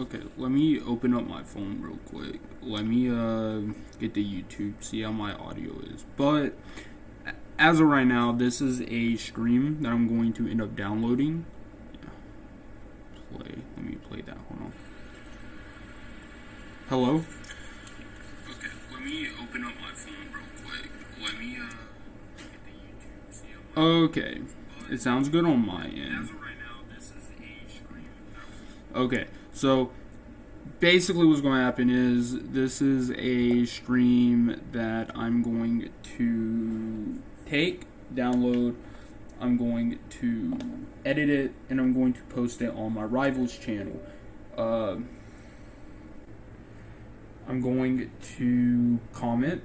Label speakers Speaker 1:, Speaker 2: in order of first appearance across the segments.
Speaker 1: Okay, let me open up my phone real quick. Let me get the YouTube, see how my audio is. But as of right now, this is a stream that I'm going to end up downloading. Yeah. Play. Let me play that. Hold on. Hello? Okay, let me open up my phone real quick. Let me get the YouTube, see how my Okay. It sounds good on my end. As of right now, this is a stream. Okay, so basically what's going to happen is this is a stream that I'm going to take, download, I'm going to edit it, and I'm going to post it on my Rivals channel. I'm going to comment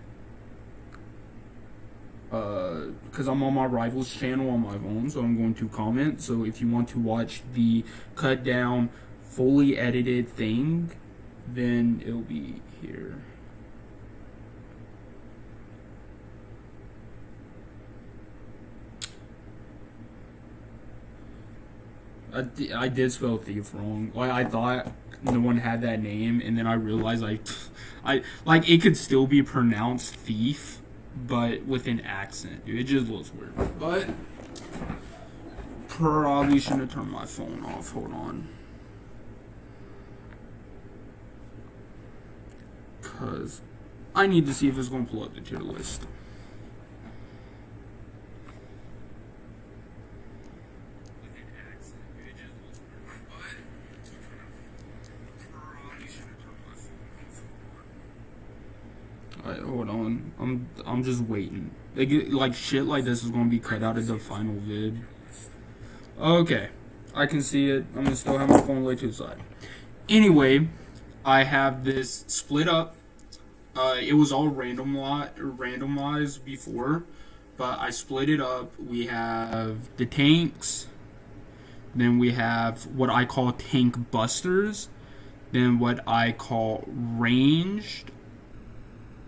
Speaker 1: because I'm on my Rivals channel on my phone, so I'm going to comment. So if you want to watch the cut down, fully edited thing, then it'll be here. I did spell thief wrong. Like, I thought no one had that name, and then I realized I like it could still be pronounced thief, but with an accent. Dude, it just looks weird. But probably shouldn't have turned my phone off. Hold on. Because I need to see if it's going to pull up the tier list. Alright, hold on. I'm just waiting. Like shit like this is going to be cut out of the final vid. Okay, I can see it. I'm going to still have my phone way to the side. Anyway, I have this split up. It was all randomized before, but I split it up. We have the tanks, then we have what I call tank busters, then what I call ranged,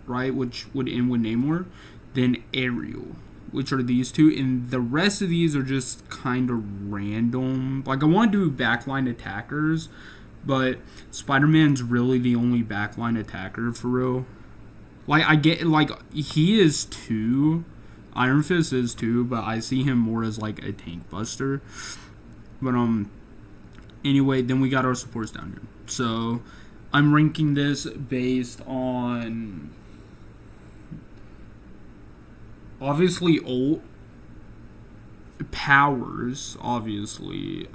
Speaker 1: right, which would end with Namor, then aerial, which are these two, and the rest of these are just kind of random. Like, I want to do backline attackers, but Spider-Man's really the only backline attacker for real. Like, I get, like, he is too. Iron Fist is too, but I see him more as, like, a tank buster. But, anyway, then we got our supports down here. So, I'm ranking this based on, obviously, ult, powers, obviously,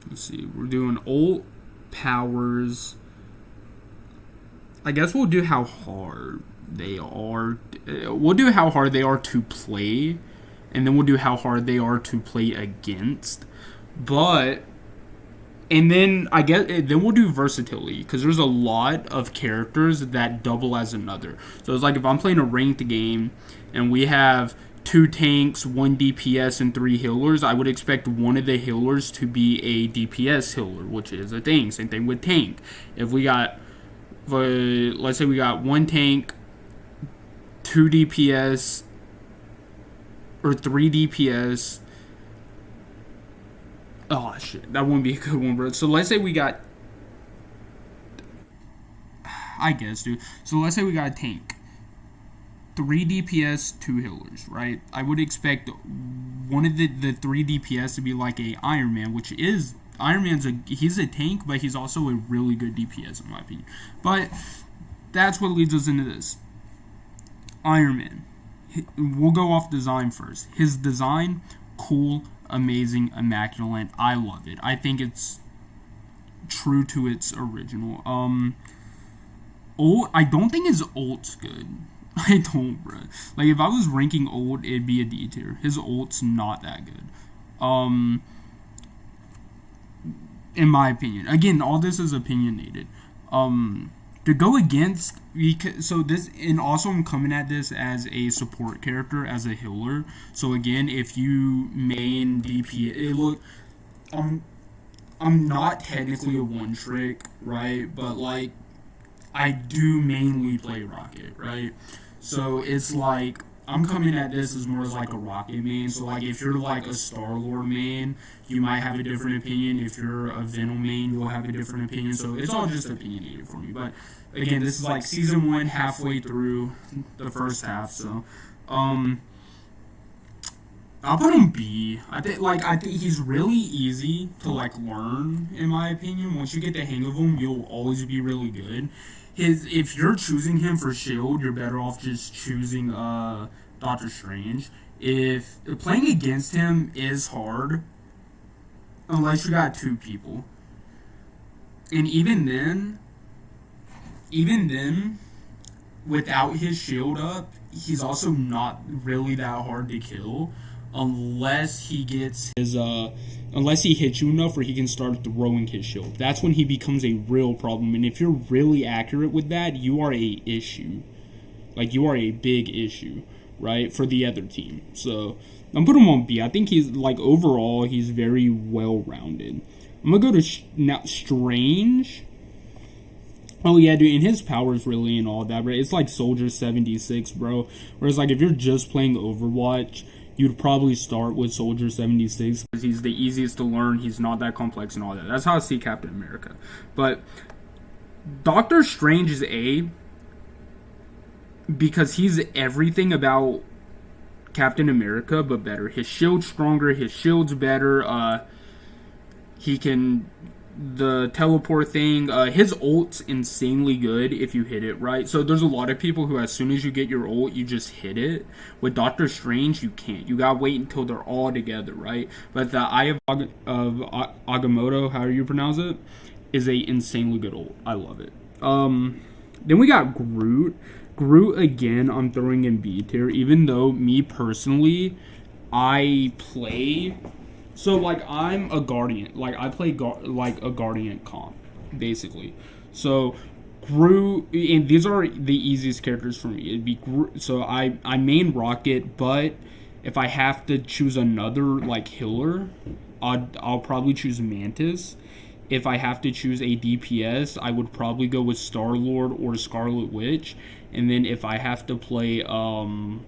Speaker 1: let's see, we're doing ult, powers. I guess we'll do how hard they are. We'll do how hard they are to play, and then we'll do how hard they are to play against. But, and then I guess then we'll do versatility, because there's a lot of characters that double as another. So it's like if I'm playing a ranked game and we have 2 tanks, 1 DPS, and 3 healers, I would expect one of the healers to be a DPS healer, which is a thing. Same thing with tank. If we got, let's say we got 1 tank, 2 DPS, or 3 DPS. Oh, shit. That wouldn't be a good one, bro. So let's say we got, I guess, dude. So let's say we got a tank. 3 DPS, 2 healers, right? I would expect one of the 3 DPS to be like a Iron Man, which is, Iron Man's he's a tank, but he's also a really good DPS in my opinion. But that's what leads us into this. Iron Man. We'll go off design first. His design, cool, amazing, immaculate. I love it. I think it's true to its original. Ult, I don't think his ult's good. I don't, bro. Like, if I was ranking ult, it'd be a D tier. His ult's not that good. In my opinion. Again, all this is opinionated. To go against, so this, and also I'm coming at this as a support character, as a healer. So again, if you main DP, look, I'm not technically a one trick, right? But like, I do mainly play Rocket, right? So it's like, I'm coming at this as more as like a Rocket main. So like if you're like a Star-Lord main, you might have a different opinion. If you're a Venom main, you'll have a different opinion. So it's all just opinionated for me. But again, this is like season 1, halfway through the first half. So I'll put him B. I think he's really easy to like learn, in my opinion. Once you get the hang of him, you'll always be really good. If you're choosing him for shield, you're better off just choosing Doctor Strange. If playing against him is hard, unless you got 2 people, and even then, without his shield up, he's also not really that hard to kill. Unless he gets unless he hits you enough where he can start throwing his shield. That's when he becomes a real problem. And if you're really accurate with that, you are a issue. Like, you are a big issue, right, for the other team. So, I'm putting him on B. I think he's, like, overall, he's very well-rounded. I'm going to go to, now, Strange. Oh, yeah, dude, and his powers really and all that, right? It's like Soldier 76, bro. Whereas, like, if you're just playing Overwatch, you'd probably start with Soldier 76 because he's the easiest to learn. He's not that complex and all that. That's how I see Captain America. But Doctor Strange is A because he's everything about Captain America, but better. His shield's stronger. His shield's better. He can... The teleport thing, his ult's insanely good if you hit it right. So there's a lot of people who, as soon as you get your ult, you just hit it. With Doctor Strange, you can't. You gotta wait until they're all together, right? But the Eye of Agamotto, however you pronounce it, is a insanely good ult. I love it. Then we got Groot. Groot, again, I'm throwing in B tier, even though me personally, I play... So, like, I'm a Guardian. Like, I play, like, a Guardian comp, basically. So, Groot, and these are the easiest characters for me. It'd be Groot. So, I main Rocket, but if I have to choose another, like, healer, I'll probably choose Mantis. If I have to choose a DPS, I would probably go with Star-Lord or Scarlet Witch. And then if I have to play, tank,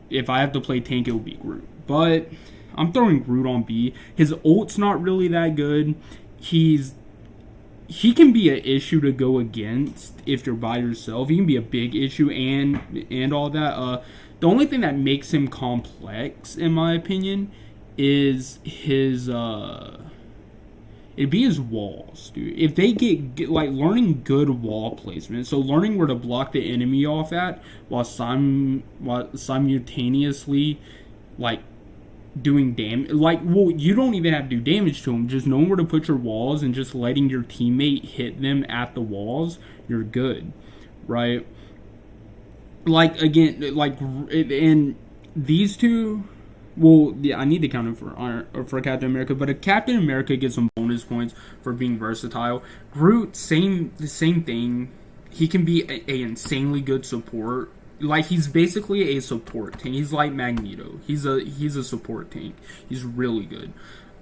Speaker 1: it will be Groot. But... I'm throwing Groot on B. His ult's not really that good. He can be an issue to go against if you're by yourself. He can be a big issue and all that. The only thing that makes him complex, in my opinion, is his it'd be his walls, dude. If they get like learning good wall placement, so learning where to block the enemy off at while simultaneously like doing damage, like, well, you don't even have to do damage to them. Just knowing where to put your walls and just letting your teammate hit them at the walls, you're good, right? Like, again, like, and these two, well, yeah, I need to count it for Captain America, but a Captain America gets some bonus points for being versatile. Groot, same thing. He can be a insanely good support. Like, he's basically a support tank. He's like Magneto. He's a support tank. He's really good.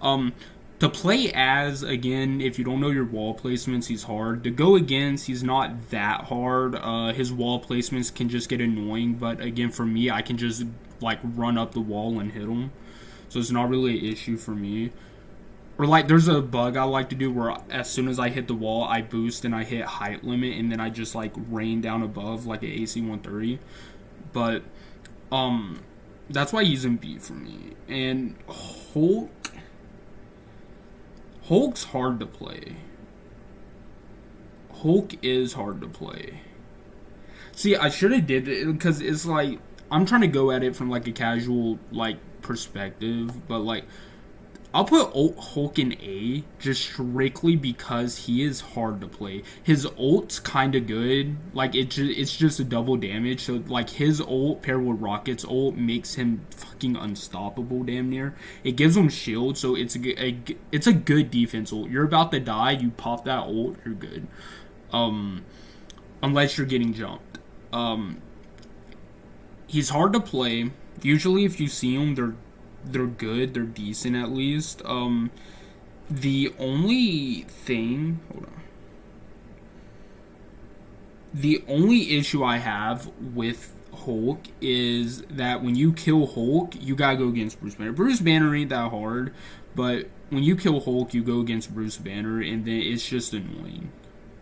Speaker 1: To play as, again, if you don't know your wall placements, he's hard. To go against, he's not that hard. His wall placements can just get annoying, but again, for me, I can just, like, run up the wall and hit him. So it's not really an issue for me. Or, like, there's a bug I like to do where as soon as I hit the wall, I boost and I hit height limit, and then I just, like, rain down above like an AC 130. But, that's why he's in B for me. And Hulk's hard to play. Hulk is hard to play. See, I should have did it, because it's like, I'm trying to go at it from, like, a casual, like, perspective, but, like, I'll put Hulk in A just strictly because he is hard to play. His ult's kind of good. Like, it's just a double damage. So, like, his ult paired with Rocket's ult makes him fucking unstoppable damn near. It gives him shield, so it's a good defense ult. You're about to die, you pop that ult, you're good. Unless you're getting jumped. He's hard to play. Usually if you see him, they're good, they're decent at least. The only thing, the only issue I have with Hulk is that when you kill Hulk, you gotta go against Bruce Banner. Bruce Banner ain't that hard, but when you kill Hulk, you go against Bruce Banner, and then it's just annoying.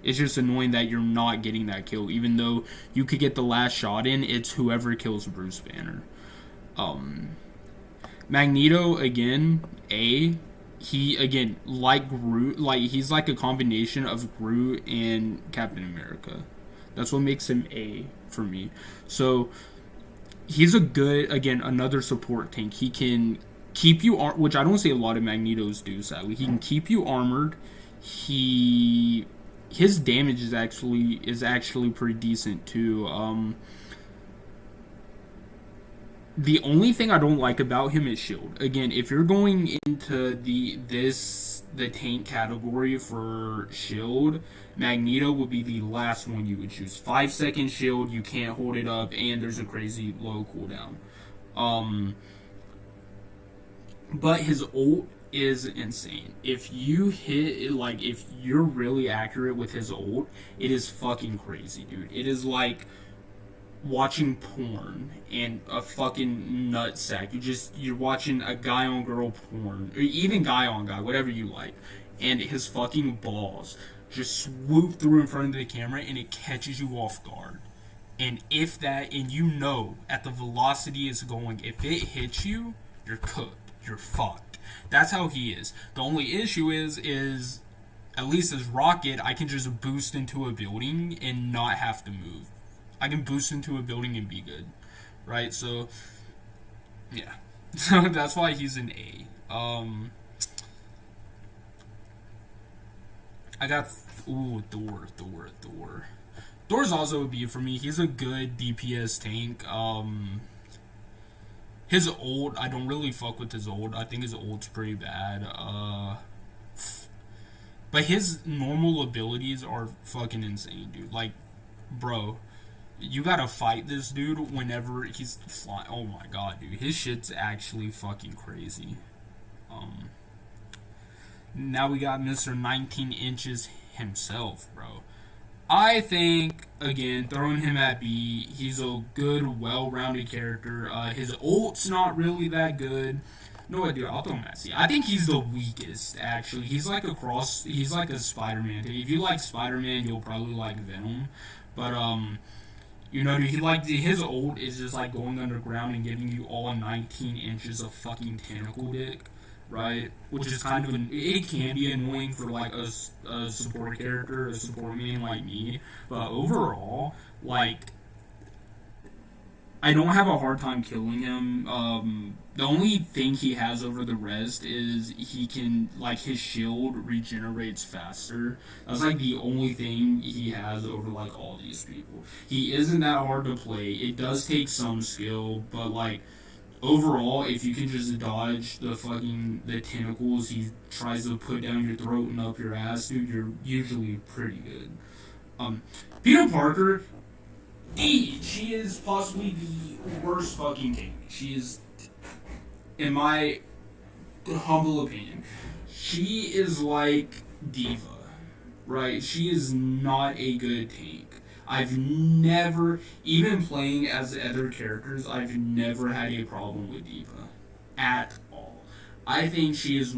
Speaker 1: It's just annoying that you're not getting that kill, even though you could get the last shot in. It's whoever kills Bruce Banner. Um, Magneto again, A. He again like Groot, like he's like a combination of Groot and Captain America. That's what makes him A for me. So he's a good again another support tank. He can keep you which I don't say a lot of Magnetos do. Sadly, he can keep you armored. He his damage is actually pretty decent too. The only thing I don't like about him is shield. Again, if you're going into the tank category for shield, Magneto would be the last one you would choose. 5 second shield, you can't hold it up, and there's a crazy low cooldown. Um, but his ult is insane. If you hit like if you're really accurate with his ult, it is fucking crazy, dude. It is like watching porn and a fucking nutsack. You're watching a guy on girl porn, or even guy on guy, whatever you like, and his fucking balls just swoop through in front of the camera and it catches you off guard. And if that, and you know at the velocity it's going, if it hits you, you're cooked. You're fucked. That's how he is. The only issue is at least as Rocket, I can just boost into a building and not have to move. I can boost into a building and be good, right? So, yeah. So that's why he's an A. I got Thor. Thor's also a B for me. He's a good DPS tank. His ult, I don't really fuck with his ult. I think his ult's pretty bad. But his normal abilities are fucking insane, dude. Like, bro, you gotta fight this dude whenever he's flying. Oh my god, dude. His shit's actually fucking crazy. Now we got Mr. 19 inches himself, bro. I think, again, throwing him at B, he's a good, well-rounded character. His ult's not really that good. No, dude, I'll throw him at C. I think he's the weakest, actually. He's like a Spider-Man. If you like Spider-Man, you'll probably like Venom. But, you know, dude, his ult is just like going underground and giving you all 19 inches of fucking tentacle dick, right? Which is kind of it can be annoying for like a support character, a support main like me. But overall, like, I don't have a hard time killing him. The only thing he has over the rest is he can, like, his shield regenerates faster. That's, like, the only thing he has over, like, all these people. He isn't that hard to play. It does take some skill, but, like, overall, if you can just dodge the tentacles he tries to put down your throat and up your ass, dude, you're usually pretty good. Peter Parker, she is possibly the worst fucking tank. She is, in my humble opinion, she is like Diva, right? She is not a good tank. I've never, even playing as other characters, I've never had a problem with Diva. At all. I think she is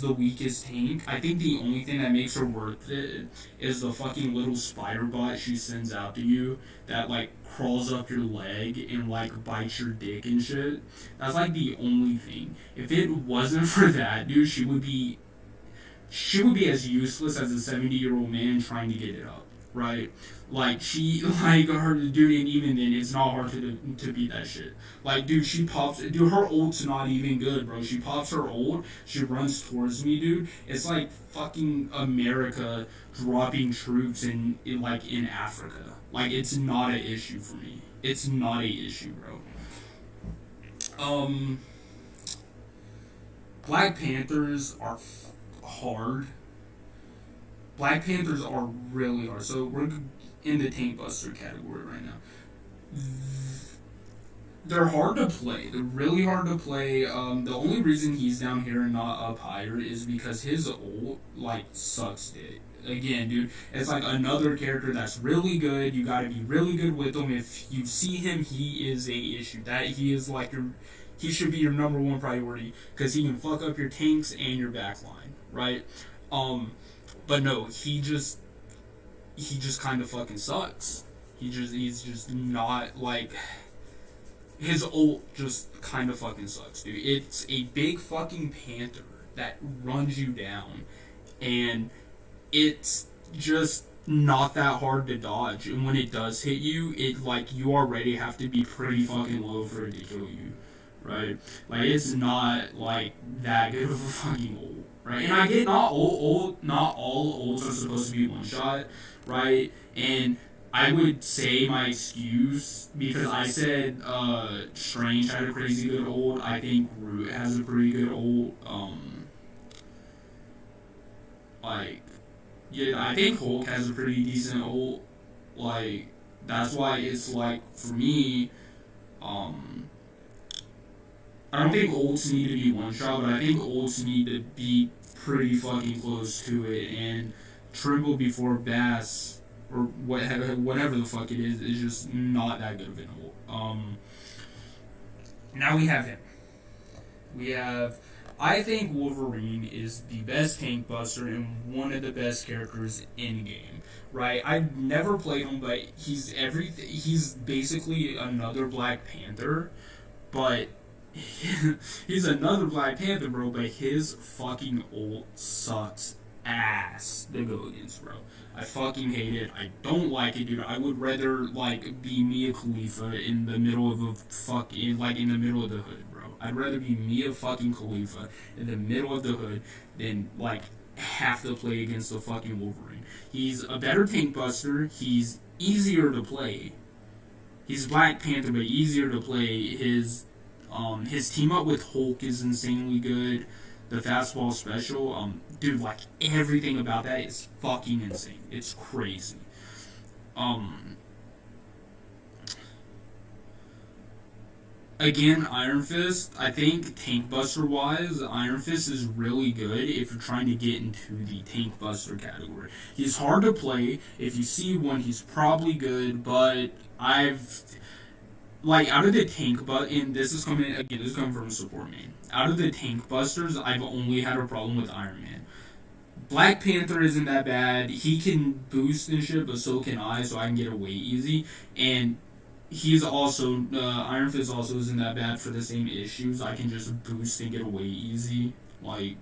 Speaker 1: the weakest tank. I think the only thing that makes her worth it is the fucking little spider bot she sends out to you that, like, crawls up your leg and, like, bites your dick and shit. That's, like, the only thing. If it wasn't for that, dude, she would be as useless as a 70-year-old man trying to get it up, right? Like, her, dude, and even then, it's not hard to beat that shit. Like, dude, her ult's not even good, bro. She pops her ult, she runs towards me, dude. It's like fucking America dropping troops in Africa. Like, it's not an issue for me. It's not a issue, bro. Black Panthers are hard. Black Panthers are really hard. So we're in the Tank Buster category right now. they're hard to play. They're really hard to play. The only reason he's down here and not up higher is because his ult like sucks dick. Again, dude, it's like another character that's really good. You gotta be really good with him. If you see him, he is a issue. That he is like your, he should be your number one priority because he can fuck up your tanks and your backline, right? But no, he just kind of fucking sucks. He's just not like his ult just kind of fucking sucks, dude. It's a big fucking panther that runs you down, and it's just not that hard to dodge. And when it does hit you, it like you already have to be pretty fucking low for it to kill you, right? Like it's not like that good of a fucking ult, right? And I get not all ults are supposed to be one shot, right? And I would say my excuse because I said Strange had a crazy good ult. I think Root has a pretty good ult. Like, yeah, I think Hulk has a pretty decent ult. Like, that's why it's like for me. I don't think ults need to be one shot, but I think ults need to be pretty fucking close to it. And Trimble before Bass or whatever the fuck it is just not that good of an ult. Now we have him. I think Wolverine is the best tank buster and one of the best characters in game. Right? I've never played him, but he's everything. He's basically another Black Panther, but he's another Black Panther, bro. But his fucking ult sucks ass to go against, bro. I fucking hate it. I don't like it, dude. I would rather like be Mia Khalifa in the middle of a fucking in the middle of the hood, bro. I'd rather be Mia fucking Khalifa in the middle of the hood than like have to play against the fucking Wolverine. He's a better tank buster. He's easier to play. He's Black Panther, but easier to play. His team up with Hulk is insanely good. The fastball special, dude, like everything about that is fucking insane. It's crazy. Again, Iron Fist, I think tank buster wise, Iron Fist is really good if you're trying to get into the tank buster category. He's hard to play. If you see one, he's probably good, but out of the tank, and this is coming from a support main. Out of the tank busters, I've only had a problem with Iron Man. Black Panther isn't that bad. He can boost and shit, but so can I, so I can get away easy. And he's also, Iron Fist also isn't that bad for the same issues. I can just boost and get away easy. Like,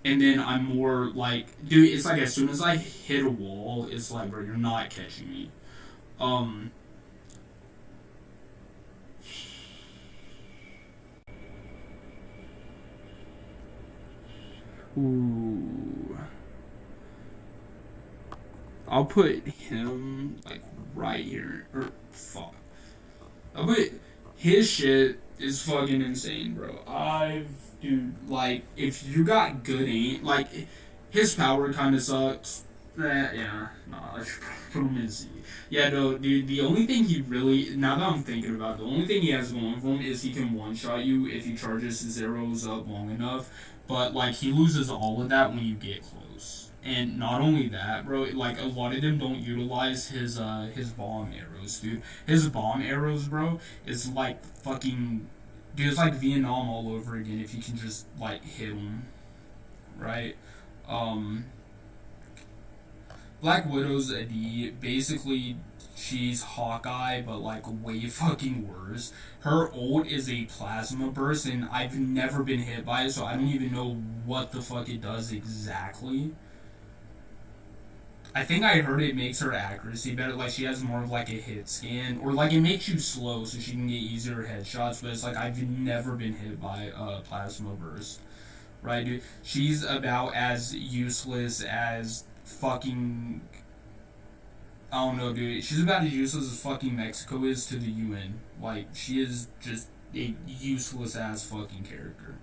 Speaker 1: and then I'm more like, dude, it's like as soon as I hit a wall, it's like, bro, you're not catching me. Ooh. I'll put him like right here. Or fuck. I'll put his shit is fucking insane, bro. Dude, like if you got good aim, like his power kind of sucks. Yeah, nah, I should put him in C. Yeah, no, dude, the only thing he really, now that I'm thinking about it, the only thing he has going for him is he can one-shot you if he charges his arrows up long enough, but, like, he loses all of that when you get close. And not only that, bro, like, a lot of them don't utilize his bomb arrows, dude. His bomb arrows, bro, is like fucking, dude, it's like Vietnam all over again if you can just, like, hit him, right? Black Widow's a D. Basically, she's Hawkeye, but like way fucking worse. Her ult is a plasma burst, and I've never been hit by it, so I don't even know what the fuck it does exactly. I think I heard it makes her accuracy better, like she has more of like a hit scan, or like it makes you slow so she can get easier headshots, but it's like I've never been hit by a plasma burst. Right, dude? She's about as useless as fucking, I don't know, dude. She's about as useless as fucking Mexico is to the UN. Like, she is just a useless ass fucking character.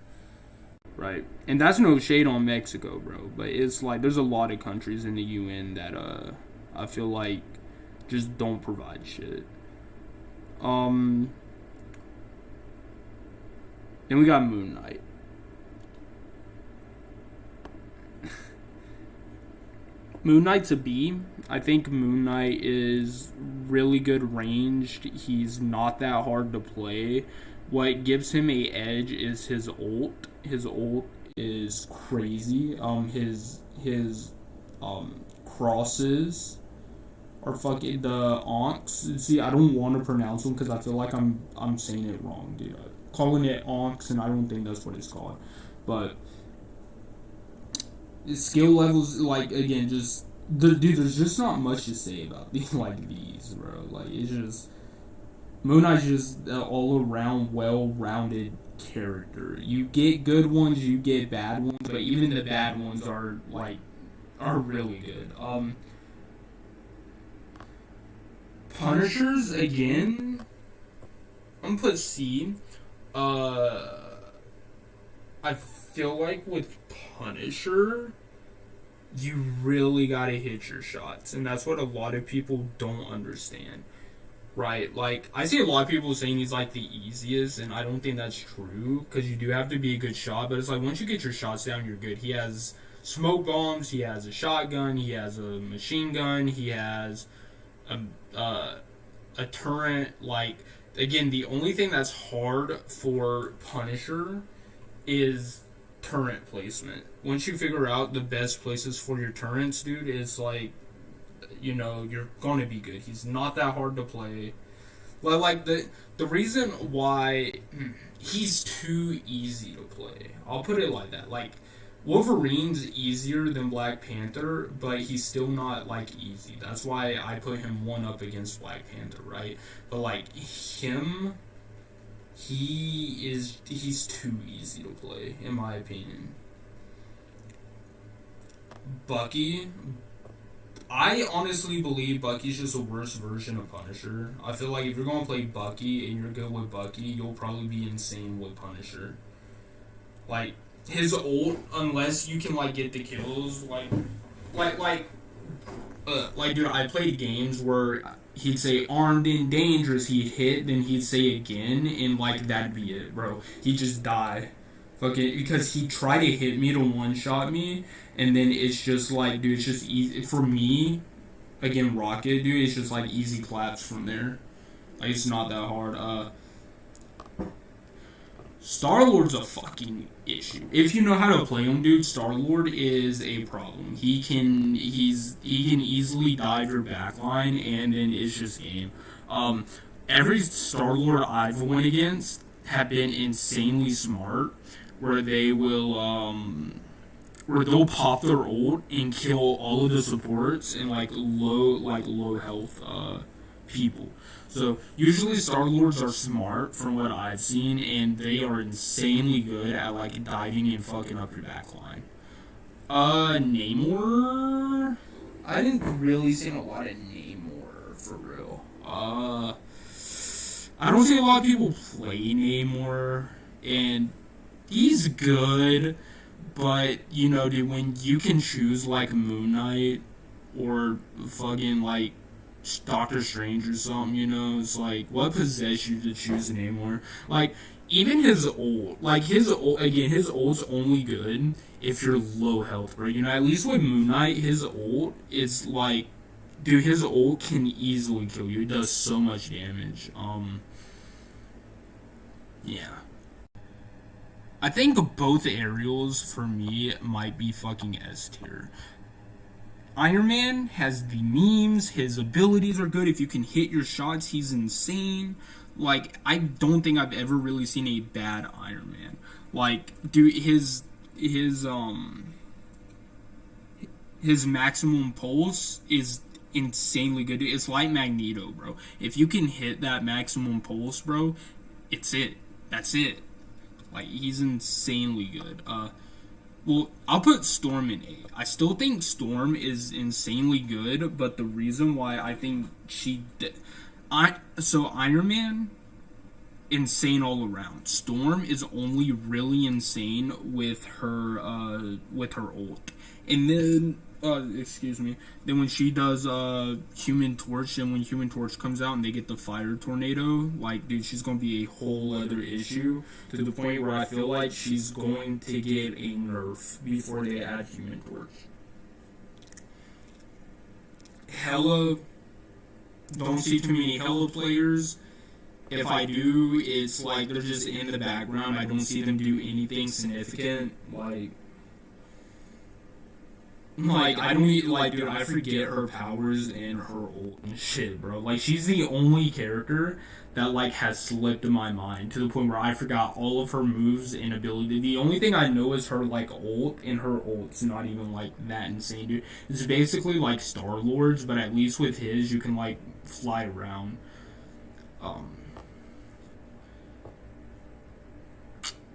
Speaker 1: Right. And that's no shade on Mexico, bro. But it's like, there's a lot of countries in the UN that, I feel like just don't provide shit. Then we got Moon Knight. Moon Knight's a B. I think Moon Knight is really good ranged. He's not that hard to play. What gives him a edge is his ult. His ult is crazy. His crosses are fucking the onks. See, I don't want to pronounce them because I feel like I'm saying it wrong, dude. I'm calling it onks, and I don't think that's what it's called. But skill levels, like again, just dude. There's just not much to say about these, like these, bro. Like it's just Moon Knight's just an all around well-rounded character. You get good ones, you get bad ones, but even the bad ones are really good. Punishers again. I'm gonna put C. I feel like with Punisher, you really gotta hit your shots, and that's what a lot of people don't understand. Right? Like, I see a lot of people saying he's like the easiest, and I don't think that's true, because you do have to be a good shot, but it's like once you get your shots down, you're good. He has smoke bombs, he has a shotgun, he has a machine gun, he has a, a turret. Like, again, the only thing that's hard for Punisher is turret placement. Once you figure out the best places for your turrets, dude, it's like, you're gonna be good. He's not that hard to play. Well, like the reason why he's too easy to play, I'll put it like that. Like, Wolverine's easier than Black Panther, but he's still not like easy. That's why I put him one up against Black Panther, right? But like him, he's too easy to play, in my opinion. Bucky, I honestly believe Bucky's just a worse version of Punisher. I feel like if you're gonna play Bucky and you're good with Bucky, you'll probably be insane with Punisher. Like his ult, unless you can like get the kills, dude, I played games where he'd say armed and dangerous, he'd hit, then he'd say again, and like that'd be it, bro. He'd just die. Fucking, because he tried to hit me to one shot me, and then it's just like, dude, it's just easy for me. Again, Rocket, dude, it's just like easy claps from there. Like it's not that hard. Star-Lord's a fucking issue. If you know how to play him, dude, Star-Lord is a problem. He can easily dive your backline, and then it's just game. Every Star-Lord I've went against have been insanely smart, where they'll pop their ult and kill all of the supports and like low health people. So usually Star-Lords are smart from what I've seen, and they are insanely good at like diving and fucking up your backline. Namor, I didn't really see a lot of Namor for real. I don't see a lot of people play Namor, and he's good, but dude, when you can choose like Moon Knight or fucking like Doctor Strange or something, it's like, what possessed you to choose Namor? Like, even his ult, his ult's only good if you're low health, bro. At least with Moon Knight, his ult is like, dude, his ult can easily kill you. It does so much damage. Yeah. I think both aerials for me might be fucking S tier. Iron Man has the memes, his abilities are good. If you can hit your shots, he's insane. Like, I don't think I've ever really seen a bad Iron Man. Like, dude, his maximum pulse is insanely good. It's like Magneto, bro. If you can hit that maximum pulse, bro, it's it. That's it. Like, he's insanely good. Well, I'll put Storm in A. I still think Storm is insanely good, but the reason why I think Iron Man, insane all around. Storm is only really insane with her ult. And then excuse me. Then when she does Human Torch, and when Human Torch comes out and they get the fire tornado, like, dude, she's gonna be a whole other issue to the point where I feel like she's going to get a nerf before they add Human Torch. Hella, don't see too many Hella players. If I do, it's like they're just in the background. I don't see them do anything significant. Like, I don't even, like, dude, I forget her powers and her ult and shit, bro. Like, she's the only character that, like, has slipped in my mind to the point where I forgot all of her moves and ability. The only thing I know is her, like, ult, and her ult's not even, like, that insane, dude. It's basically like Star-Lord's, but at least with his, you can, like, fly around.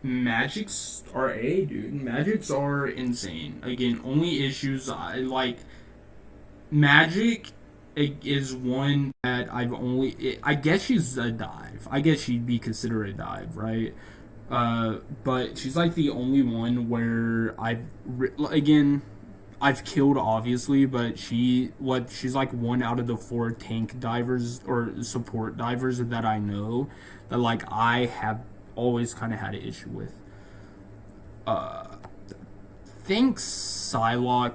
Speaker 1: Magics are dude. Magics are insane. Again, only issues I like. Magic is one that I guess she's a dive. I guess she'd be considered a dive, right? But she's like the only one where I've killed obviously, but she's like one out of the 4 tank divers or support divers that I know that like I have always kind of had an issue with. Think Psylocke.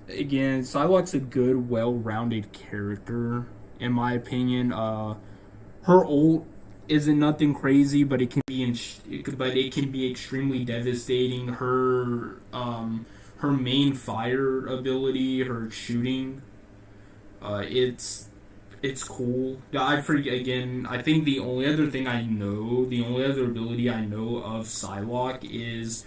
Speaker 1: Again, Psylocke's a good, well-rounded character, in my opinion. Her ult isn't nothing crazy, but it can be extremely devastating. Her main fire ability, her shooting, it's cool. I forget again. I think the only other ability I know of Psylocke is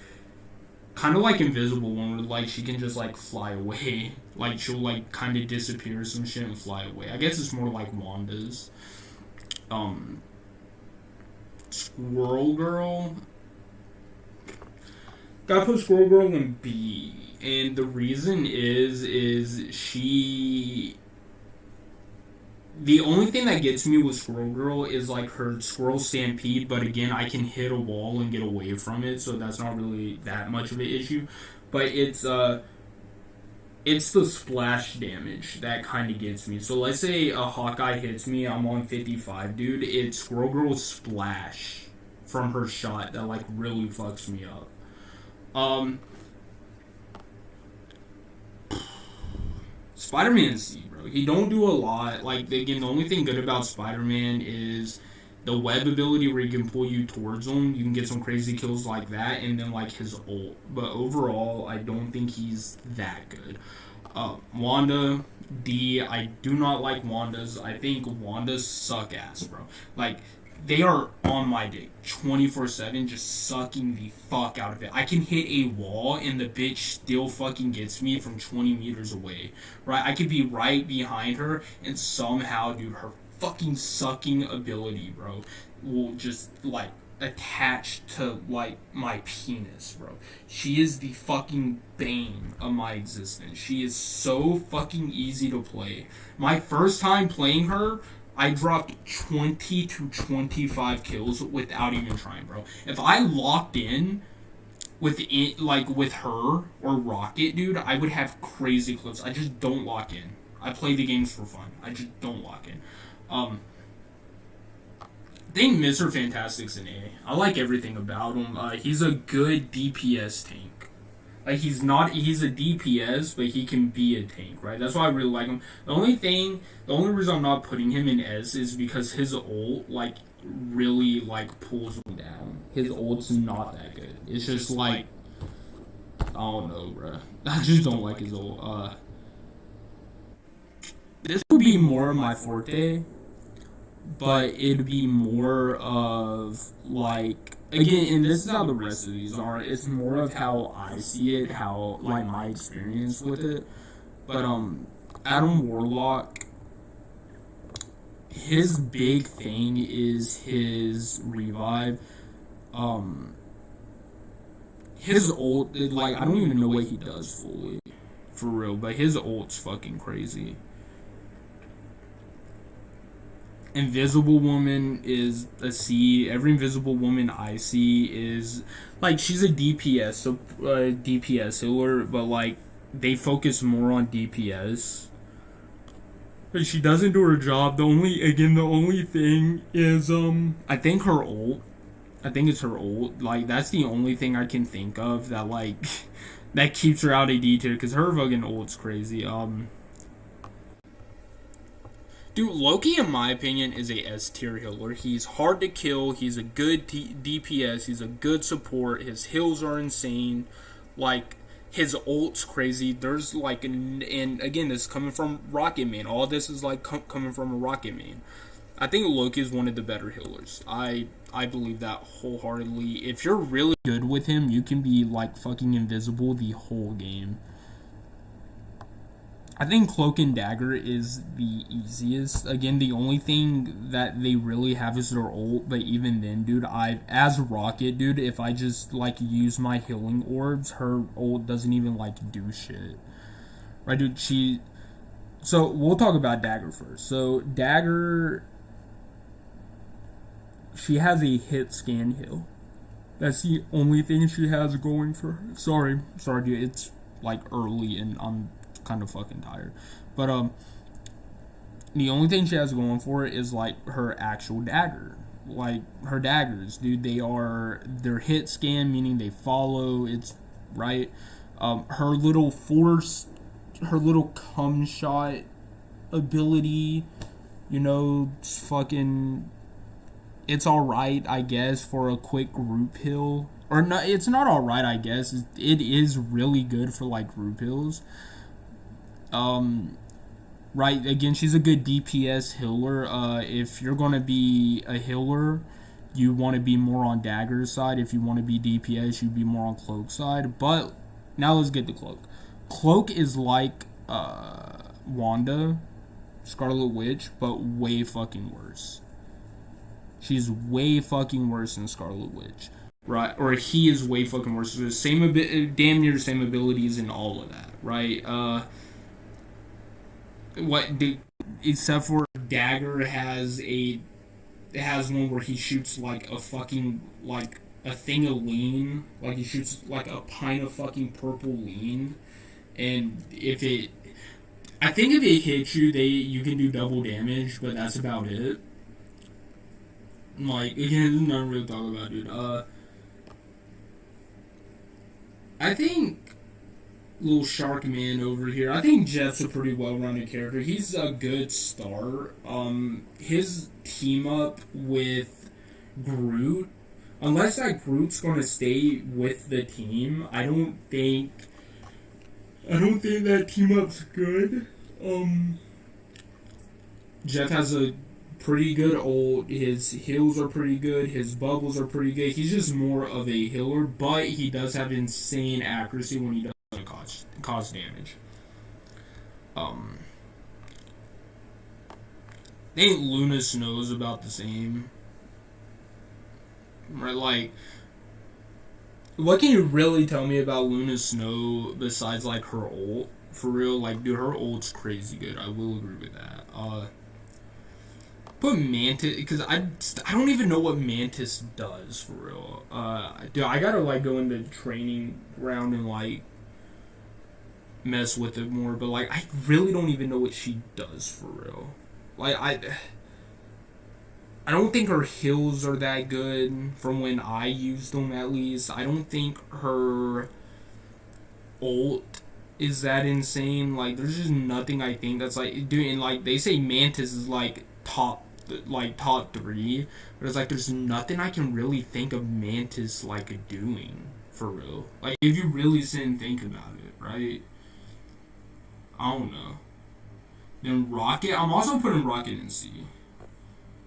Speaker 1: kind of like Invisible One, where like she can just like fly away. Like she'll like kind of disappear some shit and fly away. I guess it's more like Wanda's. Squirrel Girl. Gotta put Squirrel Girl in B, and the reason is she. The only thing that gets me with Squirrel Girl is like her Squirrel Stampede, but again, I can hit a wall and get away from it, so that's not really that much of an issue. But it's the splash damage that kind of gets me. So let's say a Hawkeye hits me, I'm on 55, dude. It's Squirrel Girl's splash from her shot that like really fucks me up. Spider-Man C, bro. He don't do a lot. Like, again, the only thing good about Spider-Man is the web ability where he can pull you towards him. You can get some crazy kills like that, and then, like, his ult. But overall, I don't think he's that good. Wanda, D. I do not like Wanda's. I think Wanda's suck ass, bro. Like, they are on my dick 24/7, just sucking the fuck out of it. I can hit a wall and the bitch still fucking gets me from 20 meters away, right? I could be right behind her and somehow, dude, her fucking sucking ability, bro, will just like attach to like my penis, bro. She is the fucking bane of my existence. She is so fucking easy to play. My first time playing her, I dropped 20 to 25 kills without even trying, bro. If I locked in with her or Rocket, dude, I would have crazy clips. I just don't lock in. I play the games for fun. I just don't lock in. I think Mr. Fantastic's an A. I like everything about him. He's a good DPS tank. Like, he's a DPS, but he can be a tank, right? That's why I really like him. The only reason I'm not putting him in S is because his ult, like, really, like, pulls him down. His ult's not that good. It's just, like, I don't know, bro. I just don't like his ult. This would be more of my forte, but it'd be more of, like, again, and this is how the rest of these are. It's more of how I see it, how like my experience with it. But Adam Warlock, his big thing is his revive. His ult, like I don't even know what he does fully, for real. But his ult's fucking crazy. Invisible Woman is a C. Every Invisible Woman I see is like she's a DPS, so DPS healer, but like they focus more on DPS. But she doesn't do her job. The only thing is, I think her ult. I think it's her ult. Like, that's the only thing I can think of that, like, that keeps her out of D tier, because her fucking ult's crazy. Dude, Loki, in my opinion, is a S tier healer. He's hard to kill. He's a good DPS. He's a good support. His heals are insane. Like, his ult's crazy. There's like, and again, this is coming from Rocket Man. All this is like coming from a Rocket Man. I think Loki is one of the better healers. I believe that wholeheartedly. If you're really good with him, you can be like fucking invisible the whole game. I think Cloak and Dagger is the easiest. Again, the only thing that they really have is their ult, but even then, dude, as Rocket, dude, if I just, like, use my healing orbs, her ult doesn't even, like, do shit. Right, dude, so, we'll talk about Dagger first. So, Dagger, she has a hit scan heal. That's the only thing she has going for her. Sorry, dude, it's, like, early, and I'm kind of fucking tired, but the only thing she has going for it is like her actual dagger. Like, her daggers, dude, they're hit scan, meaning they follow. It's right. Her little cum shot ability, it's all right, I guess, for a quick group heal. Or no, it's not all right, I guess. It is really good for like group heals. Right, again, she's a good DPS healer. If you're going to be a healer, you want to be more on Dagger's side. If you want to be DPS, you'd be more on Cloak's side. But now let's get to Cloak. Cloak is like Wanda, Scarlet Witch, but way fucking worse. She's way fucking worse than Scarlet Witch. Right, or he is way fucking worse. Damn near the same abilities and all of that, right? Except for Dagger has one where he shoots like a fucking, like a thing of lean, like he shoots like a pint of fucking purple lean, and I think if it hits you, you can do double damage, but that's about it. Like, again, there's nothing really to talk about, dude. I think little Shark Man over here. I think Jeff's a pretty well-rounded character. He's a good start. His team up with Groot, unless that Groot's gonna stay with the team, I don't think that team up's good. Jeff has a pretty good ult. His heals are pretty good. His bubbles are pretty good. He's just more of a healer, but he does have insane accuracy when he does cause damage. I think Luna Snow is about the same. Right, like, what can you really tell me about Luna Snow besides like her ult? For real, like, dude, her ult's crazy good. I will agree with that. Put Mantis, because I don't even know what Mantis does for real. Dude, I gotta like go into training ground and like mess with it more, but like I really don't even know what she does for real. Like I don't think her heals are that good from when I used them, at least. I don't think her ult is that insane. Like, there's just nothing I think that's like doing. Like, they say Mantis is like top 3, but it's like there's nothing I can really think of Mantis like doing for real. Like, if you really sit and think about it, right? I don't know. Then Rocket, I'm also putting Rocket in C.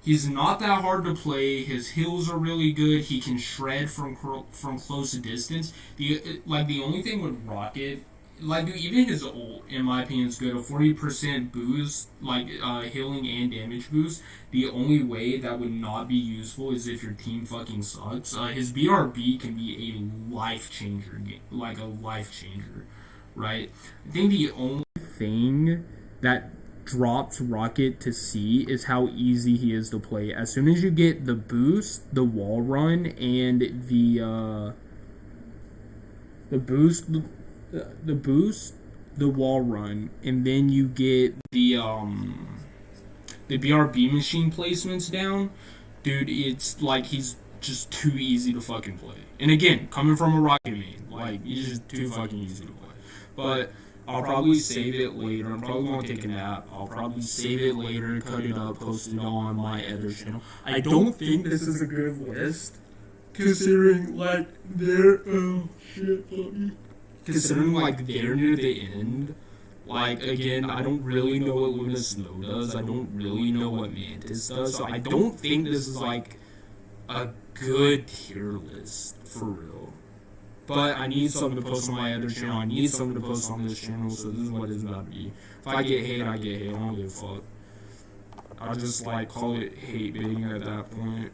Speaker 1: He's not that hard to play. His heals are really good. He can shred from close to distance. The only thing with Rocket, like, dude, even his ult, in my opinion, is good. A 40% boost, like, healing and damage boost. The only way that would not be useful is if your team fucking sucks. His BRB can be a life changer, right? I think the only thing that drops Rocket to C is how easy he is to play. As soon as you get the boost, the wall run, and the boost, the wall run, and then you get the BRB machine placements down, dude, it's like he's just too easy to fucking play. And again, coming from a Rocket main, like he's just too fucking easy to play. But I'll probably save it later. I'm probably gonna take a nap. I'll probably save it later, cut it up, post it on my other channel. I don't think this is a good list, considering like they're considering like they're near the end. Like, again, I don't really know what Luna Snow does. I don't really know what Mantis does. So I don't think this is, like, a good tier list, for real. But I need something to post on my other channel. I need something to post on this channel, so this is what it's about to be. If I get hate, I get hate. I don't give a fuck. I'll just, like, call it hate baiting at that point.